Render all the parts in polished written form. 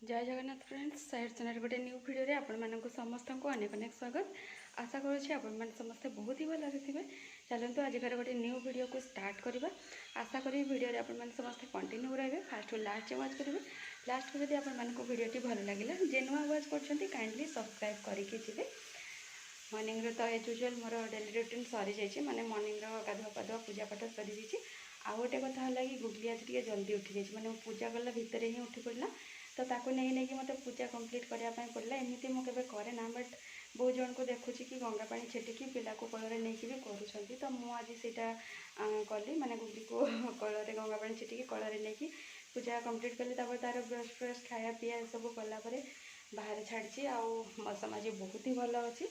जय Jagannath friends side channel गोटे new video रे आपण मानक समस्त को अनेक अनेक स्वागत। आशा करुँचे आपण मैंने समस्ते बहुत ही भल थे। चलते आज घर गोटे न्यू वीडियो को स्टार्ट करवा। आशा करी वीडियो आपण मैंने समस्ते कंटिन्यू रहे फास्ट लास्ट वाच करेंगे। लास्ट को जब आपण वीडियो भल लगे जे नुआ वाच कर काइंडली सब्सक्राइब करके मॉर्निंग तो एज यूजुअल मोर डेली रूटीन सरी जाइए माने मॉर्निंग गाधुआ पाधुआ पूजा पाठ सरी जाइए। आउ गोटे कथा है कि गुगली आज टे जल्दी उठी जाइए माने पूजा कला भितर ही उठी पड़ा तो ताको नहीं कि मत पूजा कंप्लीट करने पड़ा। एमती मुझे करे ना बट बहुत जन को देखुची कि गंगा पानी छेटिकी पिला को कल नहीं भी करूँगी तो मुझे सीटा कली माने गुगली को कल गंगा पानी छेटिकी कल नहीं पूजा कंप्लीट कली तार ब्रश फ्रश खाया पीया सब कलापर बाहर छाड़ी आउ मौसम आज बहुत ही भल अच्छी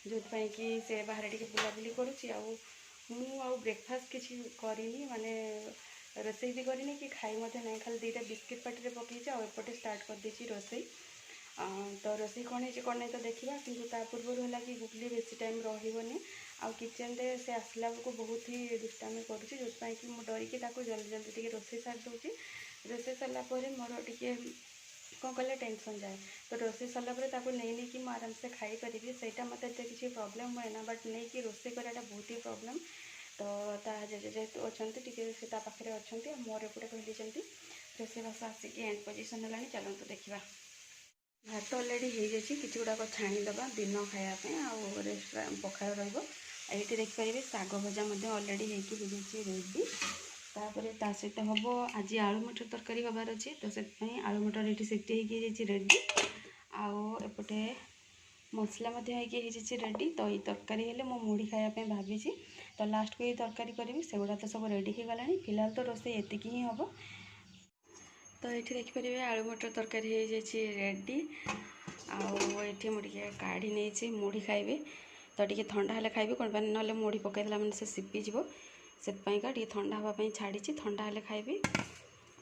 जो कि से बाहर टे बुलाबुली करुँची आउ ब्रेकफास्ट किसी करनी माने रोसई भी करनी कि खाई ना खाली दुईटा बिस्किट पार्टी पकईचे आउटे स्टार्ट कर देती रोसई। तो रोसई कौन है कौन नहीं तो देखा कि पूर्व है कि गुगली बेसी टाइम रही आउ किचन रे से आसला बेलू बहुत ही दुष्टामी करुँची जो कि मुझे डरिकी जल्दी जल्दी टे रोसई सारी दूसरी। रोसई सारापर मोर टे कौन कले टेंशन जाए तो रोसई सारापर नहीं कि मुझे आराम से खाई पारि से मत किसी प्रॉब्लम हुए ना बट नहीं कि रोसई कराटा बहुत ही प्रॉब्लम। तो जेहेतु अच्छा टे पाखे अच्छा मोर एपटे कहली रोसई बास आसिक एंड पोजिशन है चलते देखा। भात अलरेडी हो जाए कि गुड़ाक छाणीदे दिन खायापी आउ रेस्ट पखाड़ रही देखिपारे शाग भजा अलरेडी हो जाए रेडी। तापर ता सहित हम आज आलू मटर तरकारी हबार अच्छे तो से आलू मटर ये सिटी हो रेडी आउटे मसला रेडी। तो ये तरकारी हेल्ले मो मुढ़ी खायापी भावी तो लास्ट को ये तरकारी करी से गुड़ा तो सब रेडी हो गला। फिलहाल तो रोसे एतिक ही हम तो ये देखिपारे आलू मटर तरकारी हो जाए रेडी आउे मुझे काढ़ी नहीं मुढ़ी खाइबे तो टी ठंडा हेल्ले खाइबे कौन ना मुढ़ी पकईदेला मैंने से सीपीज से टे ठंडा हाँपाई छाड़ी ठंडा हेल्ले खाइबी।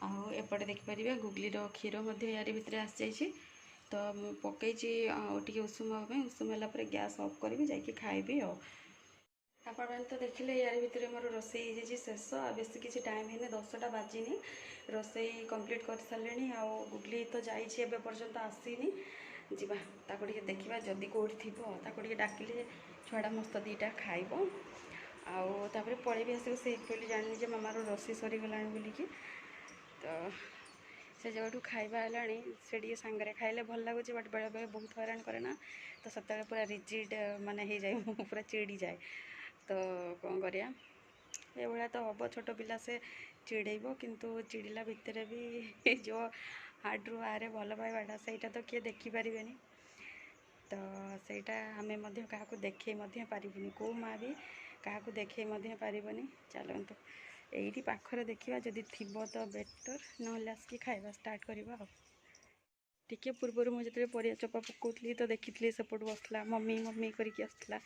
आउटे देखिपारे गुगली क्षीर यार भितर आसी जाइए तो पकई उषुम हाँपाई उषुम है गैस ऑफ करी जाकि खाइबी। आपण तो देखिले यार भितर मोर रोसई हो शेष बेस किसी टाइम है 10टा बाजिनी रोसई कंप्लीट कर सारे आउ गुगली तो जाइए पर्यंत आसीनी जाता देखा जदि कौटी थी डाकिले छुआटा मस्त दीटा खाइब आउे पलैबी आसिक से एक्चुअली जानी मामार रोसई सरीगला बोलिकी तो से जगह खाଇବା है से सांगे खाइले भल लगुच बट बेले बेले बहुत हैरान करे ना तो से पूरा रिजिड माने हो जाए पूरा चिड़ी जाए तो कौन करिया ये तो हम छोट पिला से चिड़ेब किंतु चिड़िला भितर भी जो हार्ड रू आरे भल पाइबाटा सहीटा तो किए देखिपारे तो सहीटा आमे क्या देखे पारबुनि कौ माँ भी क्या देखे पारबनी। चलते यही पाखरे देखा जदि थी तो बेटर ना आसिक खाଇବା स्टार्ट करवा। टिके पूर्वर मुझे परिया चोपा पकाउली तो देखी सेपट बसला मम्मी मम्मी करके आसला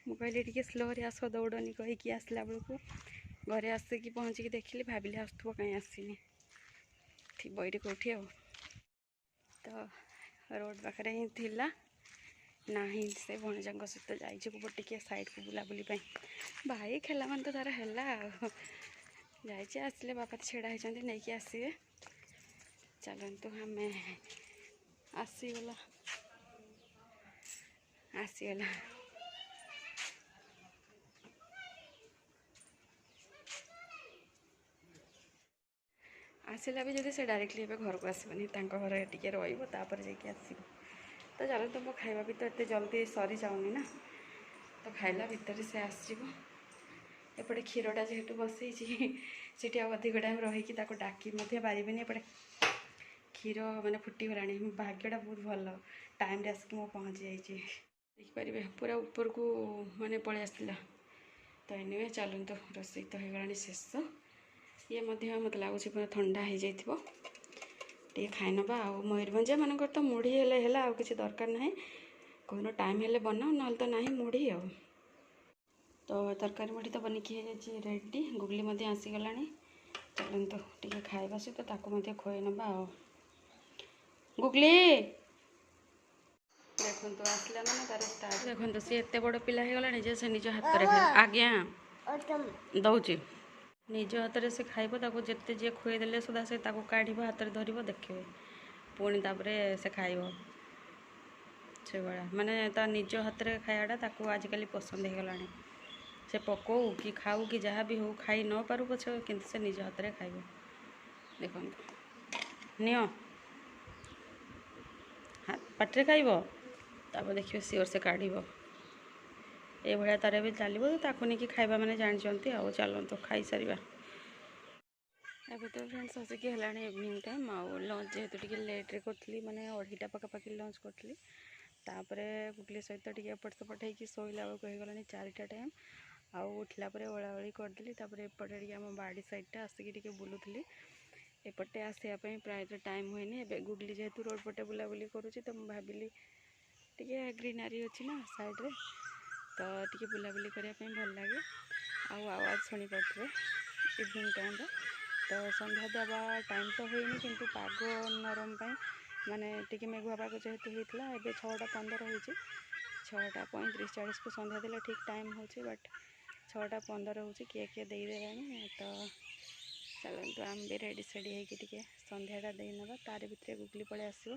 मुझे टे स्लो रे आस दौड़नी कहीकि आसला बेलू घरे आसिकी पहुँचिकी देखिली भाविली आसुव कहीं आसनी थी ये कौटी तो रोड पाखे ही थिला ना ही से भणजा सहित जाइए टे साइड को बुलाबुली भाई खेला मन तो तार है जाइए आसिले बापा तो छेड़ा होती नहीं कि आसवे। चलतु आम आसीगला आसला भी जब से डायरेक्टली घर को आसबनी घर टे रपर जाक तो चलते मो खाଇବା भी तो ये जल्दी सरी जाऊनी ना तो खाइला भितर से आसो एपटे क्षीरटा जेहेतु बसई से अधिक टाइम रहीकि डाकी पारिनी एपटे क्षीर माने फुटीगला भाग्यटा बहुत भल टाइम आसिक मो पहुँची जाइए देखिपारे पूरा ऊपर को माने पलि आसला। तो एनिवे चलतु रोसई तो होगा शेष ये मत लगुच पूरा ठंडा हो जाइए टे खाई नवा आउ मयूरभंजिया मानकर तो मुढ़ी हेले आउ किसी दरकार ना कौन टाइम हेले बनाओ ना तो ना मुढ़ी आ तो तरकारी मुढ़ी तो बनिकी हो रेडी गुगली आसीगला। चलतु टे खाଇବା सहित ताकू खुई नवा आ गुगली देखो आसला मैंने तार स्टार्ट देखो सी एत बड़ पिला हो गला से निज हाथ में आज्ञा दौची निज हाथ में से खाइब जिते जी खुएदेले सुधा से काढ़ हाथ में धरब देखिए पुणी तापरे से खाइब से भाया माने ता निज हाथ में खायाटा ताकू आजिकल पसंद हो गलानी से पकौ कि खाऊ कि जहाँ भी हो खाई न पारू पछे किंतु से निज हाथ में खाइब देखो नियो पाटे खाइब तापर देखिए सियोर से काढ़ ये भाया तार भी चलो ताकू नहीं खाइबा मैंने जानते आउ चलते खाई सार अभी तो फ्रेंड्स आसिक है इवनिंग टाइम आउ लंच जेहेतु टी लेट्रे करी मैंने 2:30 पखापाखि लंच करी तापरे गुगली सहित टी एपट सेपट होगी शोला बेलू हो गला 4टा टाइम आउ उठला ओलाओली करदेली एपटे आम बाड़ी साइडटा आसिक बुलूली एपटे आसापी प्राय टाइम हुए गुगली जेहेतु रोड पटे बुलाबुली करुँची तो मुझे भाविली टी ग्रीनरी अच्छी ना साइड्रे तो टी बुलाबुली करने भल लगे आवाज शुणी पारे इवनिंग टाइम तो संध्या देवा टाइम तो होनी किंतु पाग नरम माने टी मेघुआ पाग जेहेतु होता है एवं 6:15 हो 6:35-40 को संध्या देला ठीक टाइम हो बट 6:15 हो किए किए देदेला तो चलते आम भी रेडी सेडी होगी संध्याटा देना तार भितर गुगली पड़े आसो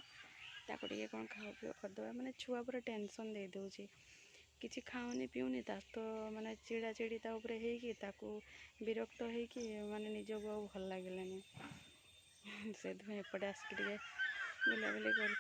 ताको टे कौन खाओ पीओ करदे मैंने छुआ पूरा टेंशन दे दूची किसी खाऊनी पीऊनी तो माने चिड़ा चिड़ी ताकू विरक्त होगी माने निजक आ भल लगे से एपटे आसिक बुलाबुली करी।